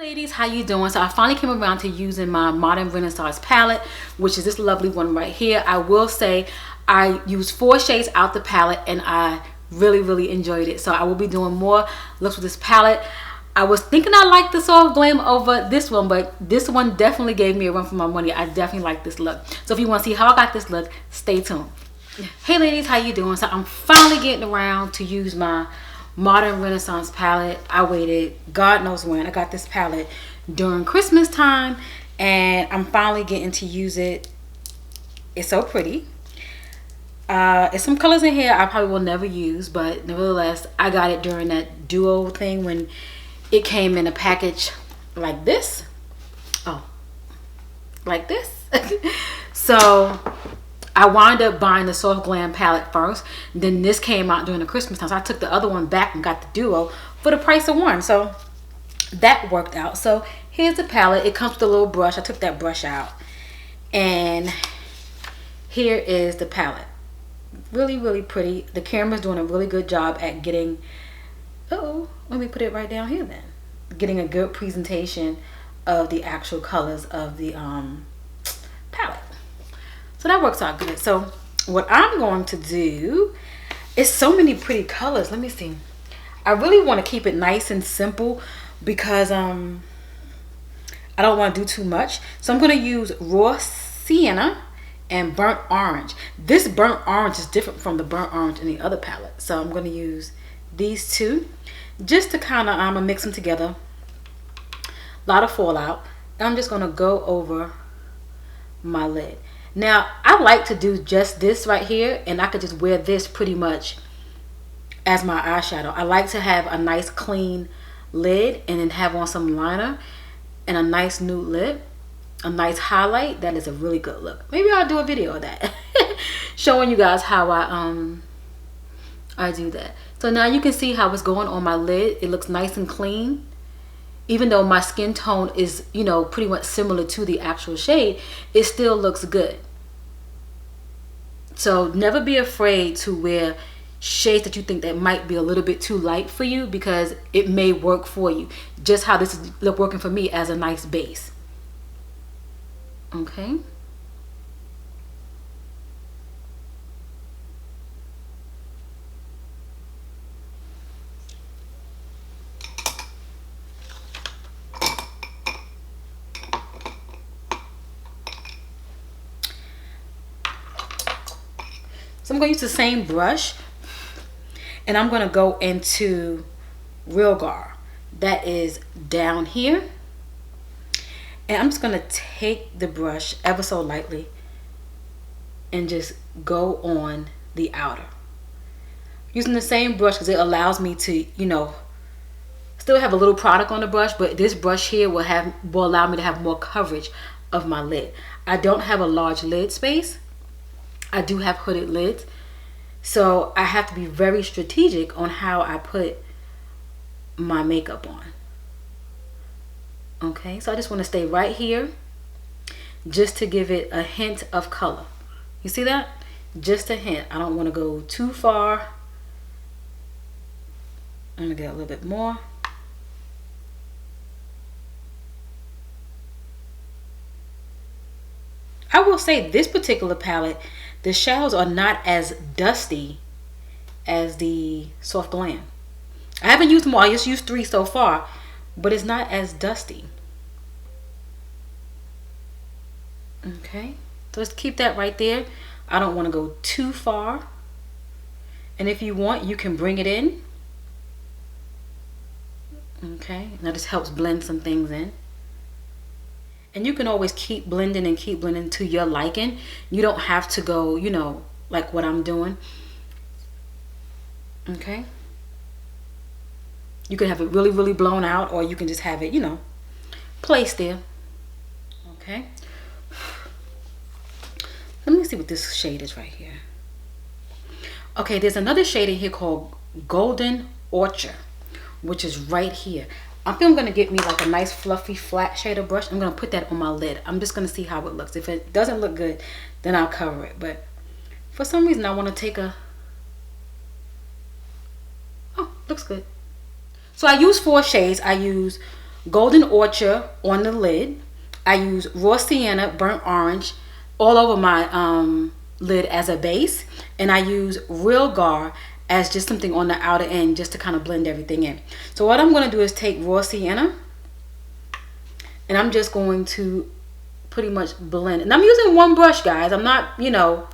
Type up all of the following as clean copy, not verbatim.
Ladies, how you doing? So I finally came around to using my Modern Renaissance palette, which is this lovely one right here. I will say I used 4 shades out the palette and I really enjoyed it. So I will be doing more looks with this palette. I was thinking I liked the Soft Glam over this one, but this one definitely gave me a run for my money. I definitely like this look. So if you want to see how I got this look, stay tuned. Hey ladies, how you doing? So I'm finally getting around to use my Modern Renaissance palette. I waited God knows when. I got this palette during Christmas time and I'm finally getting to use it. It's so pretty. It's some colors in here I probably will never use, but nevertheless I got it during that duo thing when it came in a package like this. Oh, like this. So I wound up buying the Soft Glam palette first. Then this came out during the Christmas time. So I took the other one back and got the duo for the price of one. So that worked out. So here's the palette. It comes with a little brush. I took that brush out. And here is the palette. Really pretty. The camera's doing a really good job at getting... Uh-oh. Let me put it right down here then. Getting a good presentation of the actual colors of the palette. So that works out good. So what I'm going to do is so many pretty colors. Let me see. I really want to keep it nice and simple because I don't want to do too much. So I'm going to use raw sienna and burnt orange. This burnt orange is different from the burnt orange in the other palette. So I'm going to use these two just to kind of mix them together. A lot of fallout. And I'm just going to go over my lid. Now, I like to do just this right here, and I could just wear this pretty much as my eyeshadow. I like to have a nice clean lid and then have on some liner and a nice nude lip, a nice highlight. That is a really good look. Maybe I'll do a video of that showing you guys how I do that. So now you can see how it's going on my lid. It looks nice and clean. Even though my skin tone is, you know, pretty much similar to the actual shade, it still looks good. So never be afraid to wear shades that you think that might be a little bit too light for you, because it may work for you. Just how this is working for me as a nice base. Okay. So I'm going to use the same brush and I'm going to go into Real Gar. That is down here. And I'm just going to take the brush ever so lightly and just go on the outer. Using the same brush because it allows me to, you know, still have a little product on the brush, but this brush here will allow me to have more coverage of my lid. I don't have a large lid space. I do have hooded lids, so I have to be very strategic on how I put my makeup on. Okay, so I just want to stay right here just to give it a hint of color. You see that? Just a hint. I don't want to go too far. I'm going to get a little bit more. I will say this particular palette, the shadows are not as dusty as the Soft Glam. I haven't used more. I just used 3 so far, but it's not as dusty. Okay, so let's keep that right there. I don't want to go too far. And if you want, you can bring it in. Okay, now this helps blend some things in. And you can always keep blending and keep blending to your liking. You don't have to go, you know, like what I'm doing. Okay. You can have it really blown out, or you can just have it, you know, placed there. Okay. Let me see what this shade is right here. Okay, there's another shade in here called Golden Orchard, which is right here. I think I'm going to get me like a nice fluffy flat shader brush. I'm going to put that on my lid. I'm just going to see how it looks. If it doesn't look good, then I'll cover it. But for some reason I want to take a... Oh, looks good. So I use 4 shades. I use Golden Orchard on the lid. I use Raw Sienna Burnt Orange all over my lid as a base. And I use Real Gar as just something on the outer end just to kind of blend everything in. So what I'm going to do is take Raw Sienna and I'm just going to pretty much blend. And I'm using one brush, guys. I'm not, you know,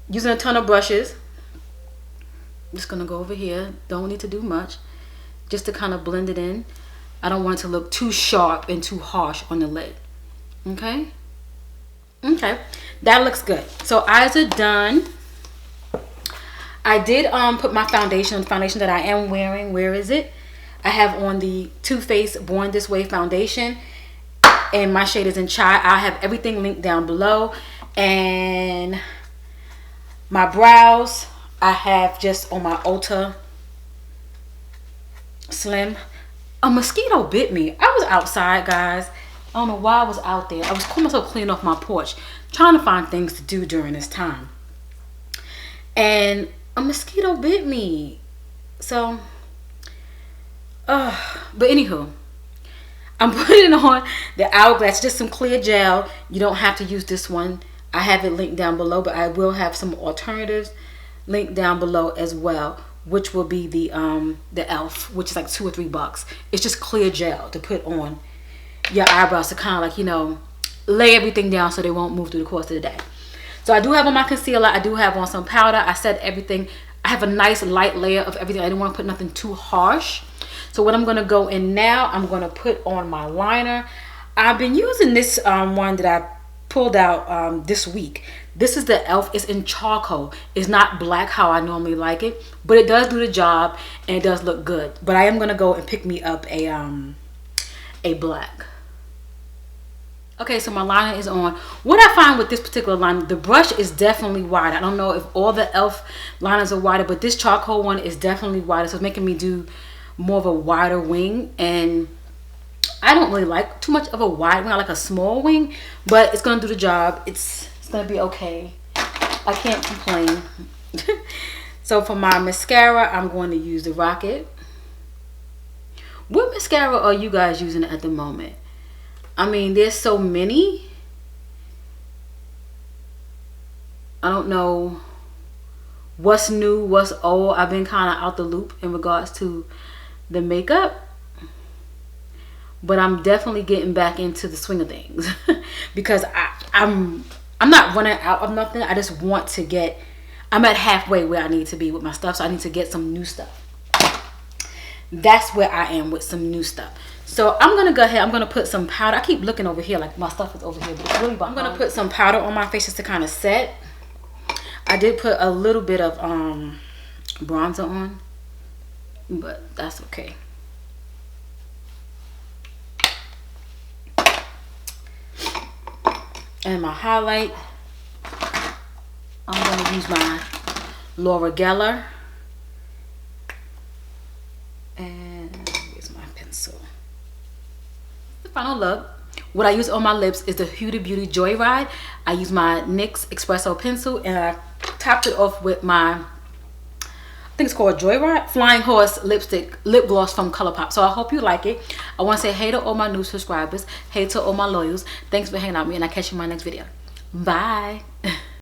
using a ton of brushes. I'm just going to go over here. Don't need to do much. Just to kind of blend it in. I don't want it to look too sharp and too harsh on the lid. Okay? Okay. That looks good. So eyes are done. I did put my foundation, the foundation that I am wearing. Where is it? I have on the Too Faced Born This Way foundation. And my shade is in Chai. I have everything linked down below. And my brows, I have just on my Ulta Slim. A mosquito bit me. I was outside, guys. I don't know why I was out there. I was calling myself cleaning off my porch, trying to find things to do during this time. And a mosquito bit me. So, but anywho, I'm putting on the Hourglass, just some clear gel. You don't have to use this one. I have it linked down below, but I will have some alternatives linked down below as well, which will be the e.l.f., which is like $2 or $3. It's just clear gel to put on your eyebrows to kind of like, you know, lay everything down so they won't move through the course of the day. So I do have on my concealer. I do have on some powder. I set everything. I have a nice light layer of everything. I didn't want to put nothing too harsh. So what I'm going to go in now, I'm going to put on my liner. I've been using this one that I pulled out this week. This is the e.l.f. It's in charcoal. It's not black how I normally like it, but it does do the job and it does look good. But I am going to go and pick me up a black. Okay, so my liner is on. What I find with this particular liner, the brush is definitely wider. I don't know if all the e.l.f. liners are wider, but this charcoal one is definitely wider. So it's making me do more of a wider wing. And I don't really like too much of a wide wing. I like a small wing, but it's going to do the job. It's going to be okay. I can't complain. So for my mascara, I'm going to use the Rocket. What mascara are you guys using at the moment? I mean, there's so many. I don't know what's new, what's old. I've been kind of out the loop in regards to the makeup. But I'm definitely getting back into the swing of things. Because I'm not running out of nothing. I just want to get, I'm at halfway where I need to be with my stuff. So I need to get some new stuff. That's where I am with some new stuff. So I'm going to go ahead. I'm going to put some powder. I keep looking over here like my stuff is over here. But it's really behind. I'm going to put some powder on my face just to kind of set. I did put a little bit of bronzer on. But that's okay. And my highlight, I'm going to use my Laura Geller. And here's my pencil. The final look. What I use on my lips is the Huda Beauty Joyride. I use my NYX Espresso pencil and I topped it off with my, I think it's called Joyride, Flying Horse lipstick, lip gloss from ColourPop. So I hope you like it. I want to say hey to all my new subscribers. Hey to all my loyals. Thanks for hanging out with me and I'll catch you in my next video. Bye.